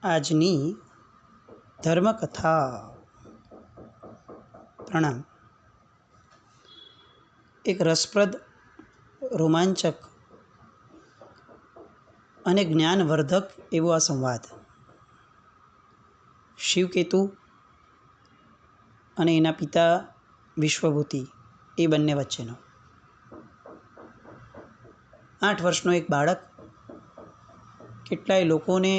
આજની ધર્મકથા. પ્રણામ. એક રસપ્રદ, રોમાંચક અને જ્ઞાનવર્ધક એવો આ સંવાદ શિવકેતુ અને એના પિતા વિશ્વભૂતિ એ બંને વચ્ચેનો. 8 વર્ષનો એક બાળક કેટલાય લોકોને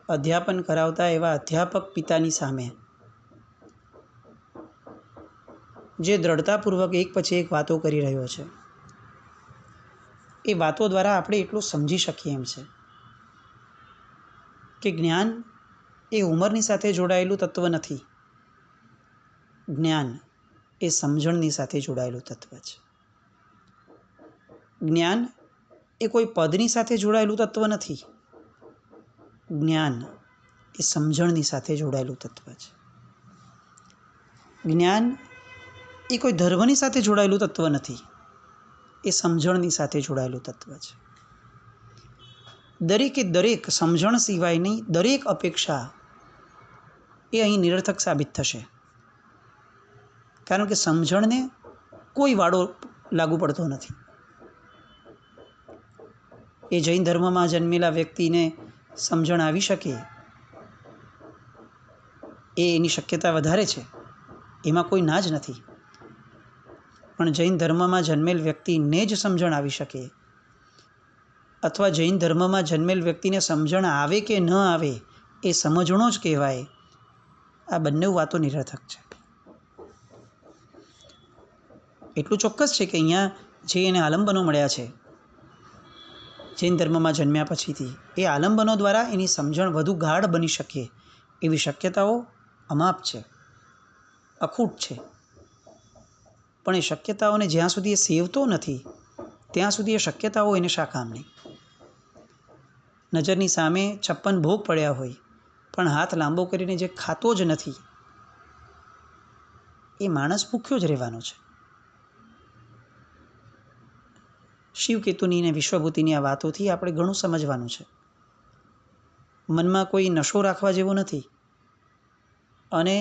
અધ્યાપન કરાવતા એવા અધ્યાપક પિતાની સામે જે દ્રઢતાપૂર્વક એક પછી એક વાતો કરી રહ્યો છે. એ વાતો દ્વારા આપણે એટલું સમજી શકીએ એમ છે કે જ્ઞાન એ ઉંમરની સાથે જોડાયેલું તત્વ નથી. જ્ઞાન એ સમજણની સાથે જોડાયેલું તત્વ છે. જ્ઞાન એ કોઈ પદની સાથે જોડાયેલું તત્વ નથી. જ્ઞાન એ સમજણની સાથે જોડાયેલું તત્વ છે. જ્ઞાન એ કોઈ ધર્મની સાથે જોડાયેલું તત્વ નથી. એ સમજણની સાથે જોડાયેલું તત્વ છે. દરેકે દરેક સમજણ સિવાયની દરેક અપેક્ષા એ અહીં નિરર્થક સાબિત થશે, કારણ કે સમજણને કોઈ વાળો લાગુ પડતો નથી. એ જૈન ધર્મમાં જન્મેલા વ્યક્તિને સમજણ આવી શકે એની શક્યતા વધારે છે, એમાં કોઈ ના જ નથી. પણ જૈન ધર્મમાં જન્મેલ વ્યક્તિને જ સમજણ આવી શકે અથવા જૈન ધર્મમાં જન્મેલ વ્યક્તિને સમજણ આવે કે ન આવે એ સમજણો જ કહેવાય. આ બંને વાતો નિરર્થક છે. એટલું ચોક્કસ છે કે અહીંયા જે એને આલંબનો મળ્યા છે જૈન ધર્મમાં જન્મ્યા પછીથી, એ આલંબનો દ્વારા એની સમજણ વધુ ગાઢ બની શકે એવી શક્યતાઓ અમાપ છે, અખૂટ છે. પણ એ શક્યતાઓને જ્યાં સુધી એ સેવતો નથી ત્યાં સુધી એ શક્યતાઓ એને શા કામની? નજરની સામે 56 ભોગ પડ્યા હોય પણ હાથ લાંબો કરીને જે ખાતો જ નથી, એ માણસ ભૂખ્યો જ રહેવાનો છે. શિવકેતુની અને વિશ્વભૂતિની આ વાતોથી આપણે ઘણું સમજવાનું છે. મનમાં કોઈ નશો રાખવા જેવો નથી અને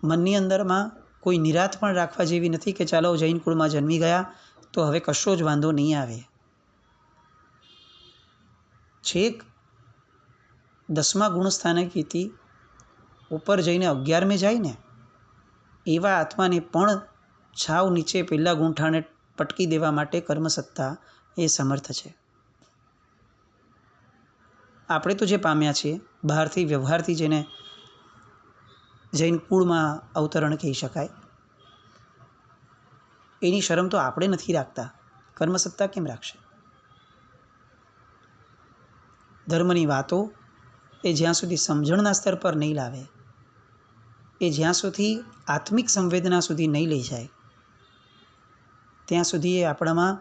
મનની અંદરમાં કોઈ નિરાત પણ રાખવા જેવી નથી કે ચાલો જૈન કુળમાં જન્મી ગયા તો હવે કશો જ વાંધો નહીં આવે. છેક 10મા ગુણસ્થાનકેથી ઉપર જઈને 11મે જાય ને એવા આત્માને પણ છાવ નીચે પહેલાં ગૂંઠાણે પટકી દેવા માટે કર્મસત્તા એ સમર્થ છે. આપણે તો જે પામ્યા છીએ બહારથી વ્યવહારથી જેને જૈન કુળમાં અવતરણ કહી શકાય, એની શરમ તો આપણે નથી રાખતા. કર્મસત્તા કેમ રાખશે? ધર્મની વાતો એ જ્યાં સુધી સમજણના સ્તર પર નહીં લાવે, એ જ્યાં સુધી આત્મિક સંવેદના સુધી નહીં લઈ જાય, ત્યાં સુધી એ આપણામાં,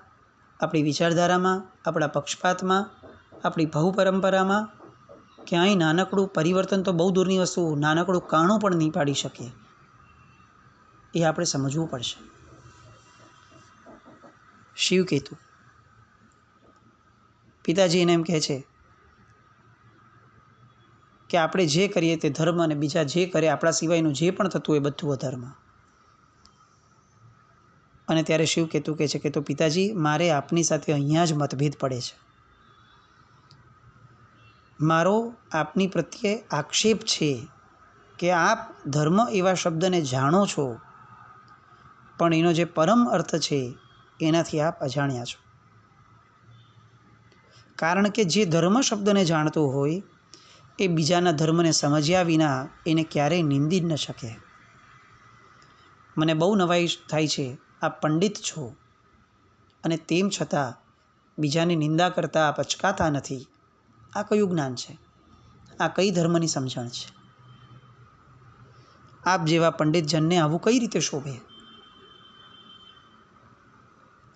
આપણી વિચારધારામાં, આપણા પક્ષપાતમાં, આપણી ભવ પરંપરામાં ક્યાંય નાનકડું પરિવર્તન તો બહુ દૂરની વસ્તુ, નાનકડું કાણું પણ નહીં પાડી શકે. એ આપણે સમજવું પડશે. શિવકેતુ પિતાજી એને એમ કહે છે કે આપણે જે કરીએ તે ધર્મ અને બીજા જે કરે આપણા સિવાયનું જે પણ થતું હોય બધું અધર્મ. અને ત્યારે શિવકેતુ કહે છે કે તો પિતાજી, મારે આપની સાથે અહીંયા જ મતભેદ પડે છે. મારો આપની પ્રત્યે આક્ષેપ છે કે આપ ધર્મ એવા શબ્દને જાણો છો પણ એનો જે પરમ અર્થ છે એનાથી આપ અજાણ્યા છો. કારણ કે જે ધર્મ શબ્દને જાણતો હોય એ બીજાના ધર્મને સમજ્યા વિના એને ક્યારેય નિંદી ન શકે. મને બહુ નવાઈ થાય છે, આપ પંડિત છો અને તેમ છતાં બીજાની નિંદા કરતાં આપ અચકાતા નથી. આ કયું જ્ઞાન છે? આ કઈ ધર્મની સમજણ છે? આપ જેવા પંડિતજનને આવું કઈ રીતે શોભે?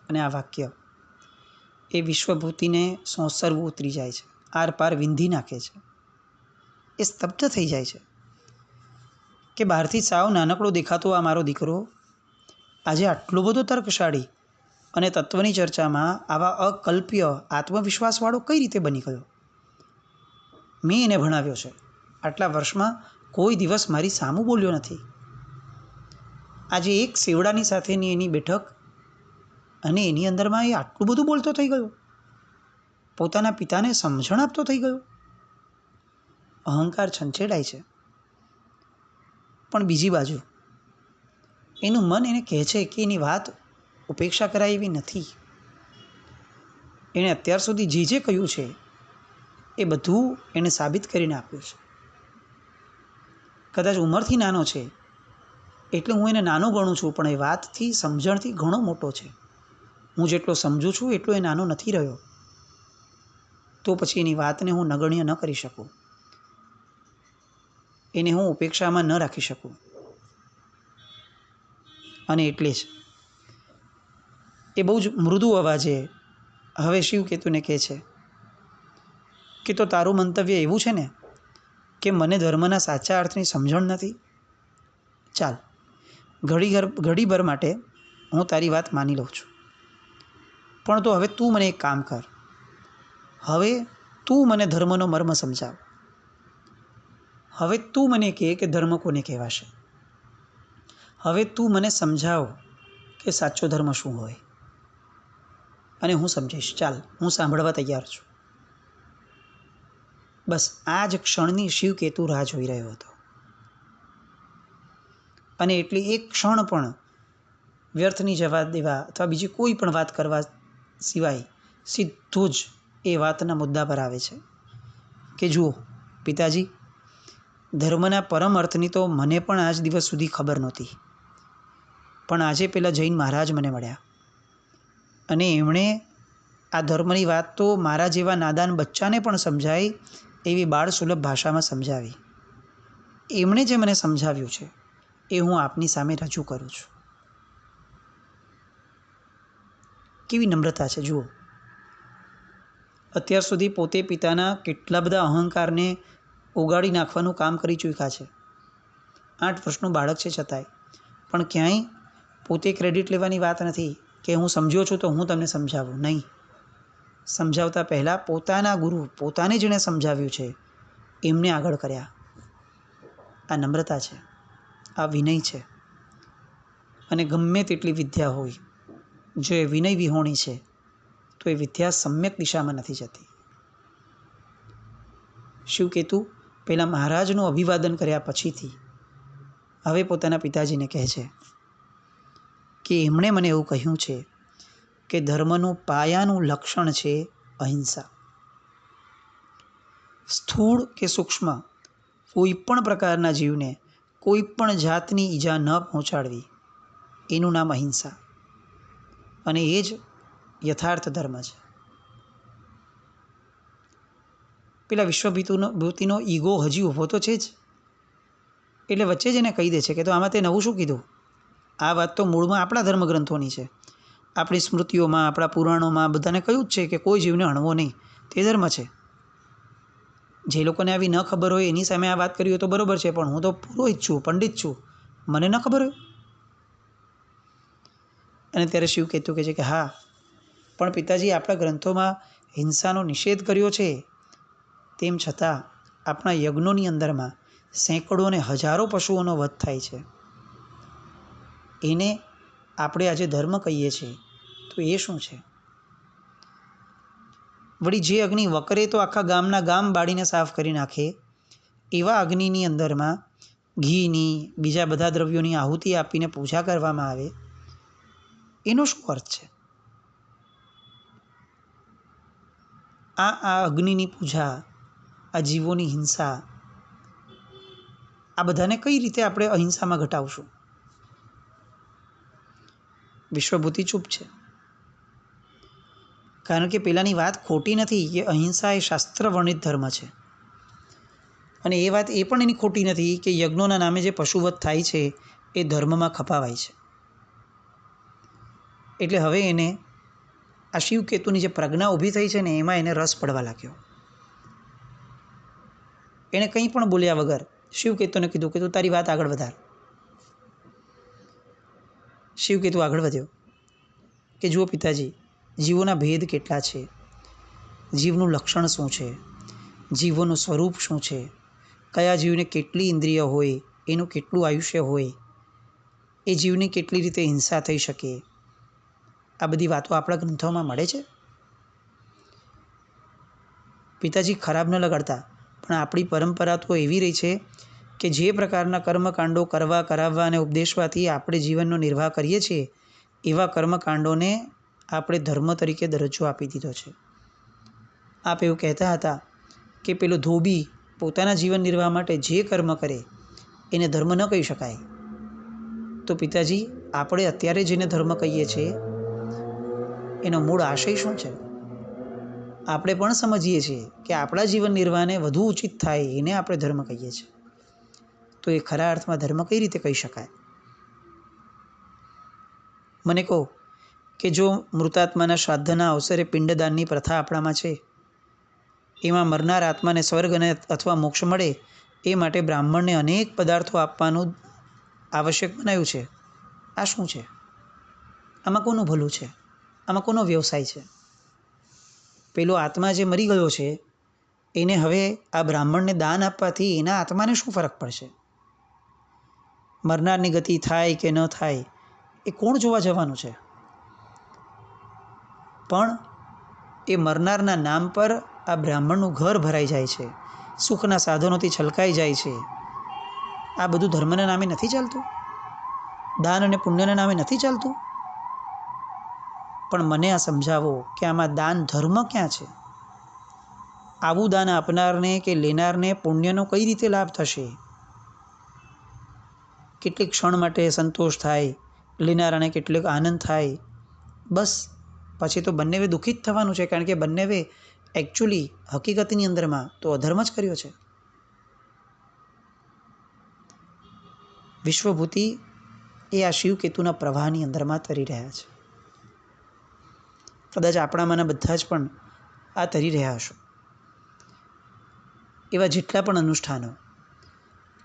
અને આ વાક્ય એ વિશ્વભૂતિને સોંસરવું ઉતરી જાય છે, આર પાર વિંધી નાખે છે. એ સ્તબ્ધ થઈ જાય છે કે બહારથી સાવ નાનકડો દેખાતો આ મારો દીકરો આજે આટલો બધો તર્કશાળી અને તત્વની ચર્ચામાં આવા અકલ્પ્ય આત્મવિશ્વાસવાળો કઈ રીતે બની ગયો? મેં એને ભણાવ્યો છે, આટલા વર્ષમાં કોઈ દિવસ મારી સામું બોલ્યો નથી. આજે એક સેવડાની સાથેની એની બેઠક અને એની અંદરમાં એ આટલું બધું બોલતો થઈ ગયો, પોતાના પિતાને સમજણ આપતો થઈ ગયો. અહંકાર છંછેડાય છે. પણ બીજી બાજુ એનું મન એને કહે છે કે એની વાત ઉપેક્ષા કરાય એવી નથી. એણે અત્યાર સુધી જે જે કહ્યું છે એ બધું એણે સાબિત કરીને આપ્યું છે. કદાચ ઉંમરથી નાનો છે એટલે હું એને નાનો ગણું છું, પણ એ વાતથી સમજણથી ઘણો મોટો છે. હું જેટલો સમજું છું એટલો એ નાનો નથી રહ્યો. તો પછી એની વાતને હું નગણ્ય ન કરી શકું, એને હું ઉપેક્ષામાં ન રાખી શકું. અને એટલે જ એ બહુ જ મૃદુ અવાજે હવે શિવકેતુને કહે છે કે તો તારું મંતવ્ય એવું છે ને કે મને ધર્મના સાચા અર્થની સમજણ નથી? ચાલ, ઘડીભર માટે હું તારી વાત માની લઉં છું, પણ તો હવે તું મને એક કામ કર. હવે તું મને ધર્મનો મર્મ સમજાવ. હવે તું મને કહે કે ધર્મ કોને કહેવાશે. હવે તું મને સમજાવ કે સાચો ધર્મ શું હોય, અને હું સમજીશ. ચાલ, હું સાંભળવા તૈયાર છું. બસ આ જ ક્ષણની શિવકેતુ રાહ જોઈ રહ્યો હતો. અને એટલી એક ક્ષણ પણ વ્યર્થની જવા દેવા અથવા બીજી કોઈ પણ વાત કરવા સિવાય સીધું જ એ વાતના મુદ્દા પર આવે છે કે જુઓ પિતાજી, ધર્મના પરમ અર્થની તો મને પણ આજ દિવસ સુધી ખબર નહોતી, પણ આજે પેલા જૈન મહારાજ મને મળ્યા અને એમણે આ ધર્મની વાત તો મારા જેવા નાદાન બચ્ચાને પણ સમજાય એવી બાળ સુલભ ભાષામાં સમજાવી. એમણે જે મને સમજાવ્યું છે એ હું આપની સામે રજૂ કરું છું. કેવી નમ્રતા છે જુઓ. અત્યાર સુધી પોતે પિતાના કેટલા બધા અહંકારને ઓગાળી નાખવાનું કામ કરી ચૂક્યા છે. 8 વર્ષનું બાળક છે છતાંય. પણ ક્યાંય પોતે ક્રેડિટ લેવાની વાત નથી કે હું સમજ્યો છું તો હું તમને સમજાવું. નહીં, સમજાવતા પહેલાં પોતાના ગુરુ, પોતાને જેણે સમજાવ્યું છે એમને આગળ કર્યા. આ નમ્રતા છે, આ વિનય છે. અને ગમે તેટલી વિદ્યા હોય, જો એ વિનય વિહોણી છે તો એ વિદ્યા સમ્યક દિશામાં નથી જતી. શિવકેતુ પહેલાં મહારાજનું અભિવાદન કર્યા પછીથી હવે પોતાના પિતાજીને કહે છે કે એમણે મને એવું કહ્યું છે કે ધર્મનું પાયાનું લક્ષણ છે અહિંસા. સ્થૂળ કે સૂક્ષ્મ કોઈ પણ પ્રકારના જીવને કોઈ પણ જાતની ઈજા ન પહોંચાડવી, એનું નામ અહિંસા. અને એ જ યથાર્થ ધર્મ છે. પેલા વિશ્વભૂતિનો ઈગો હજી ઊભો તો છે જ, એટલે વચ્ચે જ એને કહી દે છે કે તો આમાં તે નવું શું કીધું? આ વાત તો મૂળમાં આપણા ધર્મગ્રંથોની છે. આપણી સ્મૃતિઓમાં, આપણા પુરાણોમાં બધાને કહ્યું જ છે કે કોઈ જીવને હણવો નહીં, તે ધર્મ છે. જે લોકોને આવી ન ખબર હોય એની સામે આ વાત કરી હોય તો બરાબર છે, પણ હું તો પુરોહિત છું, પંડિત છું, મને ન ખબર હોય. અને ત્યારે શિવકેતુ કહે છે કે હા, પણ પિતાજી આપણા ગ્રંથોમાં હિંસાનો નિષેધ કર્યો છે, તેમ છતાં આપણા યજ્ઞોની અંદરમાં સેંકડો અને હજારો પશુઓનો વધ થાય છે. એને આપણે આજે ધર્મ કહીએ છીએ તો એ શું છે? વળી જે અગ્નિ વકરે તો આખા ગામના ગામ બાળીને સાફ કરી નાખે, એવા અગ્નિની અંદરમાં ઘીની, બીજા બધા દ્રવ્યોની આહુતિ આપીને પૂજા કરવામાં આવે, એનો શું અર્થ છે? આ અગ્નિની પૂજા, આ જીવોની હિંસા, આ બધાને કઈ રીતે આપણે અહિંસામાં ઘટાડશું? વિશ્વભૂતિ ચૂપ છે. કારણ કે પેલાની વાત ખોટી નથી કે અહિંસા એ શાસ્ત્ર વર્ણિત ધર્મ છે. અને એ વાત એ પણ એની ખોટી નથી કે યજ્ઞોના નામે જે પશુવધ થાય છે એ ધર્મમાં ખપાવાય છે. એટલે હવે એને આ શિવકેતુની જે પ્રજ્ઞા ઊભી થઈ છે ને એમાં એને રસ પડવા લાગ્યો. એણે કંઈ પણ બોલ્યા વગર શિવકેતુને કીધું કે તું તારી વાત આગળ વધાર. શિવકેતુ આગળ વધ્યો કે જુઓ પિતાજી, જીવોના ભેદ કેટલા છે, જીવનું લક્ષણ શું છે, જીવોનું સ્વરૂપ શું છે, કયા જીવને કેટલી ઇન્દ્રિય હોય, એનું કેટલું આયુષ્ય હોય, એ જીવની કેટલી રીતે હિંસા થઈ શકે, આ બધી વાતો આપણા ગ્રંથોમાં મળે છે. પિતાજી ખરાબ ન લગાડતા, પણ આપણી પરંપરા તો એવી રહી છે કે જે પ્રકારના કર્મકાંડો કરાવવા અને ઉપદેશવાથી આપણે જીવનનો નિર્વાહ કરીએ છીએ, એવા કર્મકાંડોને આપણે ધર્મ તરીકે દરજ્જો આપી દીધો છે. આપ એવું કહેતા હતા કે પેલો ધોબી પોતાના જીવન નિર્વાહ માટે જે કર્મ કરે એને ધર્મ ન કહી શકાય. તો પિતાજી, આપણે અત્યારે જેને ધર્મ કહીએ છીએ એનો મૂળ આશય શું છે? આપણે પણ સમજીએ છીએ કે આપણા જીવન નિર્વાહને વધુ ઉચિત થાય એને આપણે ધર્મ કહીએ છીએ. તો એ ખરા અર્થમાં ધર્મ કઈ રીતે કહી શકાય? મને કહો કે જો મૃતાત્માના શ્રાદ્ધના અવસરે પિંડદાનની પ્રથા આપણામાં છે, એમાં મરનાર આત્માને સ્વર્ગ અને અથવા મોક્ષ મળે એ માટે બ્રાહ્મણને અનેક પદાર્થો આપવાનું આવશ્યક બનાવ્યું છે. આ શું છે? આમાં કોનું ભલું છે? આમાં કોનો વ્યવસાય છે? પેલો આત્મા જે મરી ગયો છે એને હવે આ બ્રાહ્મણને દાન આપવાથી એના આત્માને શું ફરક પડશે? મરનારની ગતિ થાય કે ન થાય એ કોણ જોવા જવાનું છે? પણ એ મરનારના નામ પર આ બ્રાહ્મણનું ઘર ભરાઈ જાય છે, સુખના સાધનોથી છલકાઈ જાય છે. આ બધું ધર્મના નામે નથી ચાલતું? દાન અને પુણ્યના નામે નથી ચાલતું? પણ મને આ સમજાવો કે આમાં દાન ધર્મ ક્યાં છે? આવું દાન આપનારને કે લેનારને પુણ્યનો કઈ રીતે લાભ થશે? કેટલીક ક્ષણ માટે સંતોષ થાય, લેનારાને કેટલીક આનંદ થાય, બસ પછી તો બંનેવે દુઃખી જ થવાનું છે, કારણ કે બંનેવે એકચ્યુઅલી હકીકતની અંદરમાં તો અધર્મ જ કર્યો છે. વિશ્વભૂતિ એ આ શિવકેતુના પ્રવાહની અંદરમાં તરી રહ્યા છે. કદાચ આપણામાંના બધા જ પણ આ તરી રહ્યા હશો. એવા જેટલા પણ અનુષ્ઠાનો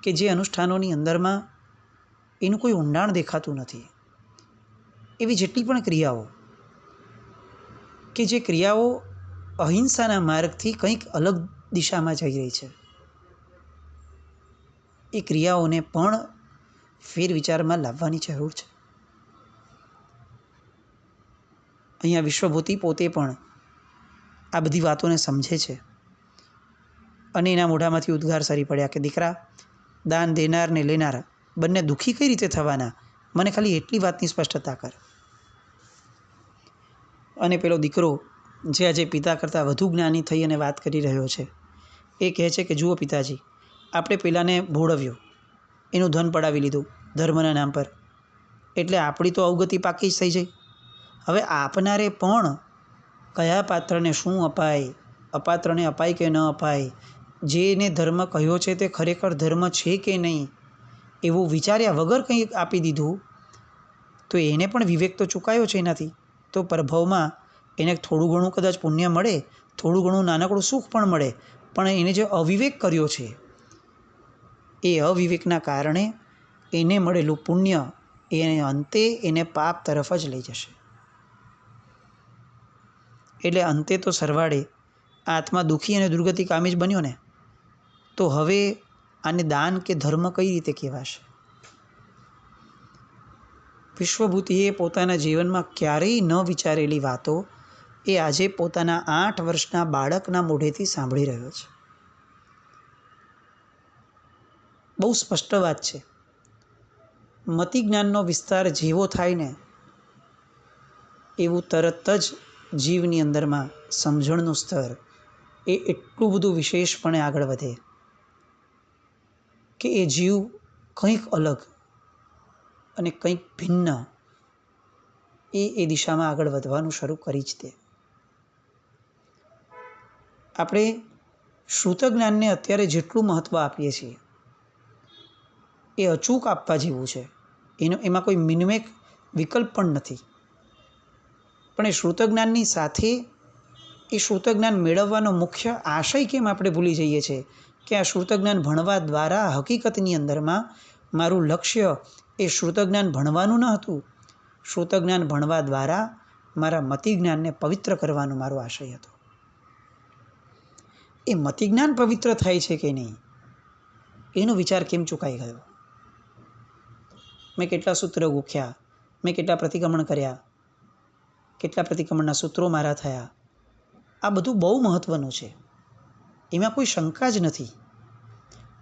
કે જે અનુષ્ઠાનોની અંદરમાં એનું કોઈ ઊંડાણ દેખાતું નથી, એવી જેટલી પણ ક્રિયાઓ કે જે ક્રિયાઓ અહિંસાના માર્ગથી કંઈક અલગ દિશામાં જઈ રહી છે, એ ક્રિયાઓને પણ ફેરવિચારમાં લાવવાની જરૂર છે. અહીંયા વિશ્વભૂતિ પોતે પણ આ બધી વાતોને સમજે છે અને એના મોઢામાંથી ઉદ્ગાર સરી પડ્યા કે દીકરા, દાન દેનાર ને લેનાર બંને દુઃખી કઈ રીતે થવાના? મને ખાલી એટલી વાતની સ્પષ્ટતા કર. અને પેલો દીકરો જે આજે પિતા કરતાં વધુ જ્ઞાની થઈ અને વાત કરી રહ્યો છે, એ કહે છે કે જુઓ પિતાજી, આપણે પેલાને ભોળવ્યો, એનું ધન પડાવી લીધું ધર્મના નામ પર, એટલે આપણી તો અવગતિ પાકી જ થઈ જાય. હવે આપનારે પણ કયા પાત્રને શું અપાય, અપાત્રને અપાય કે ન અપાય, જેને ધર્મ કહ્યો છે તે ખરેખર ધર્મ છે કે નહીં, એવું વિચાર્યા વગર કંઈ આપી દીધું, તો એને પણ વિવેક તો ચૂકાયો છે એનાથી. તો પ્રભવમાં એને થોડું ઘણું કદાચ પુણ્ય મળે, થોડું ઘણું નાનકડું સુખ પણ મળે, પણ એને જે અવિવેક કર્યો છે એ અવિવેકના કારણે એને મળેલું પુણ્ય એને અંતે એને પાપ તરફ જ લઈ જશે. એટલે અંતે તો સરવાળે આત્મા દુઃખી અને દુર્ગતિ કામી જ બન્યો ને. તો હવે આને દાન કે ધર્મ કઈ રીતે કહેવાશે? વિશ્વભૂતિએ પોતાના જીવનમાં ક્યારેય ન વિચારેલી વાતો એ આજે પોતાના 8 વર્ષના બાળકના મોઢેથી સાંભળી રહ્યો છે. બહુ સ્પષ્ટ વાત છે. મતિજ્ઞાનનો વિસ્તાર જેવો થાય ને એવું તરત જ જીવની અંદરમાં સમજણનું સ્તર એ એટલું બધું વિશેષપણે આગળ વધે કે એ જીવ કંઈક અલગ અને કંઈક ભિન્ન એ દિશામાં આગળ વધવાનું શરૂ કરી જ દે. આપણે શ્રુત જ્ઞાનને અત્યારે જેટલું મહત્ત્વ આપીએ છીએ એ અચૂક આપવા જેવું છે. એમાં કોઈ મિનમેક વિકલ્પ પણ નથી. પણ એ શ્રુત જ્ઞાનની સાથે એ શ્રુત જ્ઞાન મેળવવાનો મુખ્ય આશય કેમ આપણે ભૂલી જઈએ છીએ કે આ શ્રુત જ્ઞાન ભણવા દ્વારા હકીકતની અંદરમાં મારું લક્ષ્ય એ શ્રુત જ્ઞાન ભણવાનું ન હતું. શ્રુત જ્ઞાન ભણવા દ્વારા મારા મતિજ્ઞાનને પવિત્ર કરવાનો મારો આશય હતો. એ મતિજ્ઞાન પવિત્ર થાય છે કે નહીં એનો વિચાર કેમ ચૂકાઈ ગયો? મેં કેટલા સૂત્ર ગોખ્યા, મેં કેટલા પ્રતિક્રમણ કર્યા, કેટલા પ્રતિક્રમણના સૂત્રો મારા થયા. આ બધું બહુ મહત્ત્વનું છે, એમાં કોઈ શંકા જ નથી.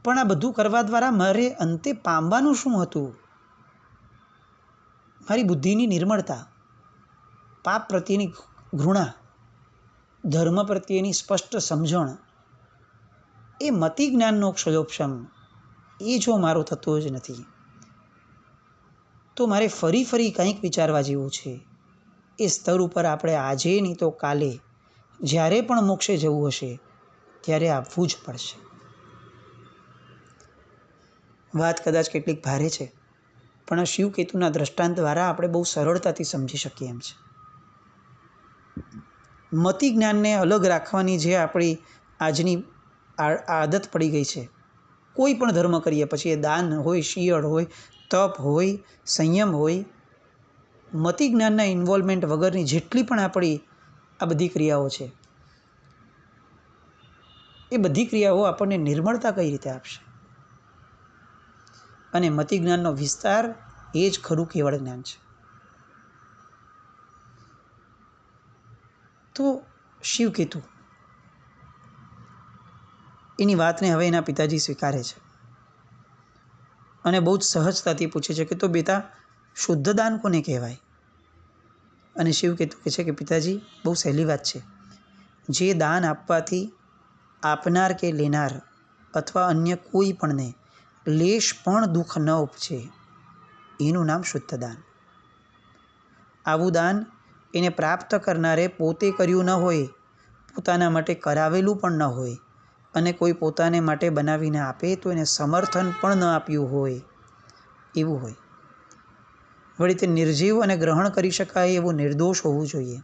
પણ આ બધું કરવા દ્વારા મારે અંતે પામવાનું શું હતું? મારી બુદ્ધિની નિર્મળતા, પાપ પ્રત્યેની ઘૃણા, ધર્મ પ્રત્યેની સ્પષ્ટ સમજણ, એ મતિ જ્ઞાનનો ક્ષયોપશમ એ જો મારો થતો જ નથી, તો મારે ફરી ફરી કંઈક વિચારવા જેવું છે. એ સ્તર ઉપર આપણે આજે નહીં તો કાલે જ્યારે પણ મોક્ષે જવું હશે ત્યારે આવવું જ પડશે. વાત કદાચ કેટલીક ભારે છે, પણ આ શિવકેતુના દ્રષ્ટાંત દ્વારા આપણે બહુ સરળતાથી સમજી શકીએ એમ છે. મતિ જ્ઞાનને અલગ રાખવાની જે આપણી આજની આદત પડી ગઈ છે, કોઈ પણ ધર્મ કરીએ પછી એ દાન હોય, શિયળ હોય, તપ હોય, સંયમ હોય, મતિ જ્ઞાનના ઇન્વોલ્વમેન્ટ વગરની જેટલી પણ આપણી આ બધી ક્રિયાઓ છે, એ બધી ક્રિયાઓ આપણને નિર્મળતા કઈ રીતે આપશે? અને મતિ જ્ઞાનનો વિસ્તાર એ જ ખરું કેવળ જ્ઞાન છે. તો શિવકેતુ એની વાતને હવે એના પિતાજી સ્વીકારે છે અને બહુ જ સહજતાથી પૂછે છે કે તો બેટા, શુદ્ધ દાન કોને કહેવાય? અને શિવકેતુ કહે છે કે પિતાજી, બહુ સહેલી વાત છે. જે દાન આપવાથી આપનાર કે લેનાર અથવા અન્ય કોઈ પણને લેશ પણ દુઃખ ન ઉપજે, એનું નામ શુદ્ધ દાન. આવું દાન એને પ્રાપ્ત કરનારે પોતે કર્યું ન હોય, પોતાના માટે કરાવેલું પણ ન હોય, અને કોઈ પોતાને માટે બનાવીને આપે તો એને સમર્થન પણ ન આપ્યું હોય, એવું હોય. વળી તે નિર્જીવ અને ગ્રહણ કરી શકાય એવું નિર્દોષ હોવું જોઈએ.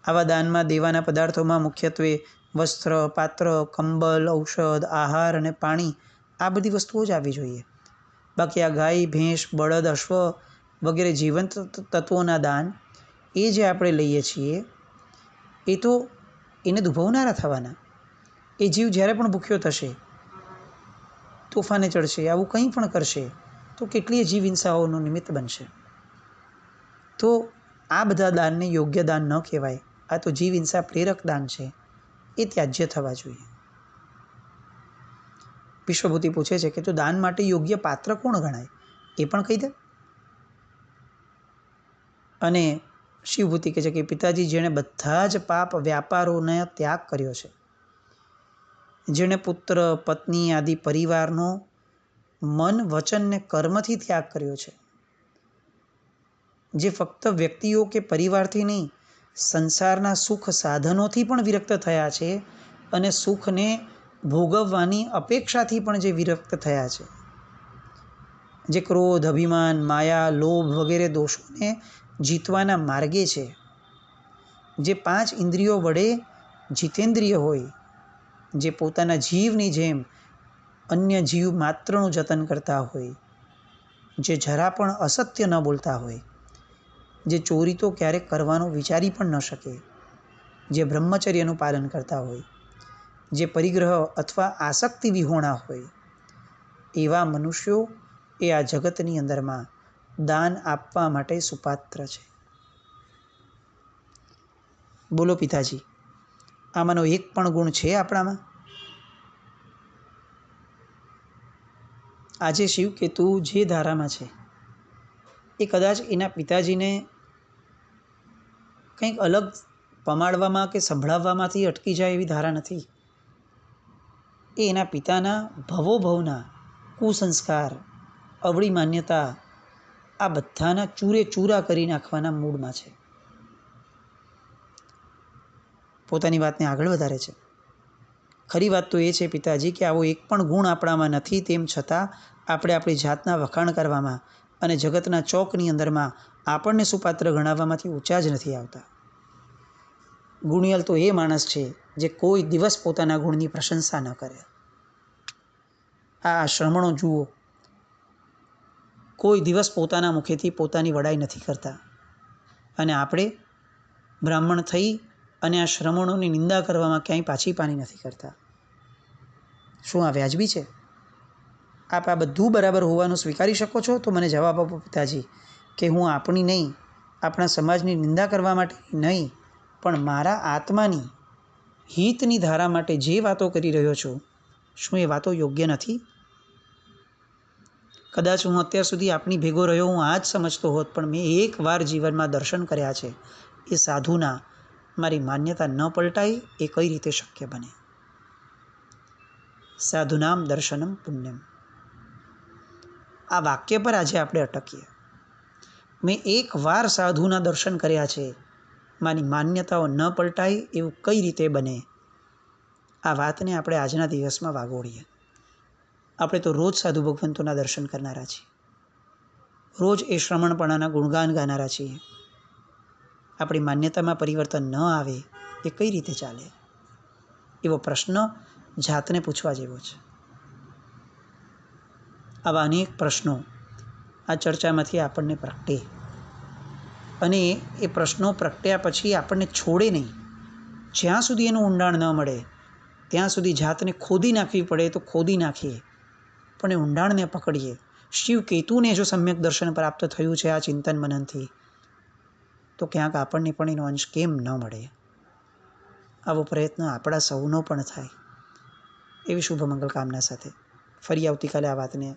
આવા દાનમાં દેવાના પદાર્થોમાં મુખ્યત્વે વસ્ત્ર, પાત્ર, કંબલ, ઔષધ, આહાર અને પાણી, આ બધી વસ્તુઓ જ આવવી જોઈએ. બાકી આ ગાય, ભેંસ, બળદ, અશ્વ વગેરે જીવંત તત્વોના દાન એ જે આપણે લઈએ છીએ, એ તો એને દુભવનારા થવાના. એ જીવ જ્યારે પણ ભૂખ્યો થશે, તોફાને ચડશે, આવું કંઈ પણ કરશે તો કેટલીય જીવ હિંસાઓનું નિમિત્ત બનશે. તો આ બધા દાનને યોગ્ય દાન ન કહેવાય. આ તો જીવ હિંસા પ્રેરક દાન છે, એ ત્યાજ્ય થવા જોઈએ. વિશ્વભૂતિ પૂછે છે કે તો દાન માટે યોગ્ય પાત્ર કોણ ગણાય, એ પણ કહી દે. અને શિવભૂતિ કહે છે કે પિતાજી, જેણે બધા જ પાપ વ્યાપારોને ત્યાગ કર્યો છે, જેણે પુત્ર, પત્ની આદિ પરિવારનો મન, વચન ને કર્મથી ત્યાગ કર્યો છે, જે ફક્ત વ્યક્તિઓ કે પરિવારથી નહીં, સંસારના સુખ સાધનોથી પણ વિરક્ત થયા છે, અને સુખને ભોગવવાની અપેક્ષાથી પણ જે વિરક્ત થયા છે, જે ક્રોધ, અભિમાન, માયા, લોભ વગેરે દોષોને જીતવાના માર્ગે છે, જે 5 ઇન્દ્રિયો વડે જીતેન્દ્રિય હોય, જે પોતાના જીવની જેમ અન્ય જીવ માત્રનું જતન કરતા હોય, જે જરા પણ અસત્ય ન બોલતા હોય, જે ચોરી તો ક્યારેક કરવાનું વિચારી પણ ન શકે, જે બ્રહ્મચર્યનું પાલન કરતા હોય, જે પરિગ્રહ અથવા આસક્તિ વિહોણા હોય, એવા મનુષ્યો એ આ જગતની અંદરમાં દાન આપવા માટે સુપાત્ર છે. બોલો પિતાજી, આમાંનો એક પણ ગુણ છે આપણામાં? આજે શિવકેતુ જે ધારામાં છે, એ કદાચ એના પિતાજીને કંઈક અલગ પમાડવામાં કે સંભળાવવામાંથી અટકી જાય એવી ધારા નથી. એ એના પિતાના ભવોભવના કુસંસ્કાર, અવળી માન્યતા, આ બધાના ચૂરે ચૂરા કરી નાખવાના મૂડમાં છે. પોતાની વાતને આગળ વધારે છે. ખરી વાત તો એ છે પિતાજી કે આવો એક પણ ગુણ આપણામાં નથી, તેમ છતાં આપણે આપણી જાતના વખાણ કરવામાં અને જગતના ચોકની અંદરમાં આપણને સુપાત્ર ગણાવવામાંથી ઊંચા જ નથી આવતા. ગુણિયલ તો એ માણસ છે જે કોઈ દિવસ પોતાના ગુણની પ્રશંસા ન કરે. આ શ્રમણો જુઓ, કોઈ દિવસ પોતાના મુખેથી પોતાની વડાઈ નથી કરતા, અને આપણે બ્રાહ્મણ થઈ અને આ શ્રમણોની નિંદા કરવામાં ક્યાંય પાછી પાની નથી કરતા. શું આ વ્યાજબી છે? આપ આ બધું બરાબર હોવાનું સ્વીકારી શકો છો? તો મને જવાબ આપો પિતાજી કે હું આપણી નહીં, આપણા સમાજની નિંદા કરવા માટે નહીં, પણ મારા આત્માની હિતની ધારા માટે જે વાતો કરી રહ્યો છું, શું એ વાતો યોગ્ય નથી? કદાચ હું અત્યાર સુધી આપની ભેગો રહ્યો, હું આ જ સમજતો હોત, પણ મેં એકવાર જીવનમાં દર્શન કર્યા છે એ સાધુના, મારી માન્યતા ન પલટાય એ કઈ રીતે શક્ય બને? સાધુનામ દર્શનમ પુણ્યમ. આ વાક્ય પર આજે આપણે અટકીએ. મેં એકવાર સાધુના દર્શન કર્યા છે, મારી માન્યતાઓ ન પલટાય એવું કઈ રીતે બને? આ વાતને આપણે આજના દિવસમાં વાગોળીએ. આપણે તો રોજ સાધુ ભગવંતોના દર્શન કરનારા છીએ, રોજ એ શ્રમણપણાના ગુણગાન ગાનારા છીએ. આપણી માન્યતામાં પરિવર્તન ન આવે એ કઈ રીતે ચાલે? એવો પ્રશ્ન જાતને પૂછવા જેવો છે. આવા અનેક પ્રશ્નો આ ચર્ચામાંથી આપણને પ્રગટે, અને એ પ્રશ્નો પ્રગટ્યા પછી આપણને છોડે નહીં. જ્યાં સુધી એનું ઊંડાણ ન મળે ત્યાં સુધી જાતને ખોદી નાખવી પડે તો ખોદી નાખીએ, પણ એ ઊંડાણને પકડીએ. શિવ કેતુને જો સમ્યક દર્શન પ્રાપ્ત થયું છે આ ચિંતન મનનથી, તો ક્યાંક આપણને પણ એનો અંશ કેમ ન મળે? આવો પ્રયત્ન આપણા સૌનો પણ થાય એવી શુભ મંગલ કામના સાથે ફરી આવતીકાલે આ વાતને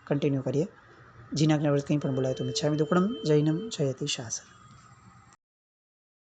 કન્ટિન્યુ કરીએ. જીના જ્ઞાવૃત કંઈ પણ બોલાય તો મિચ્છામિ દુક્કડમ. જૈનમ જયતિ શાસન.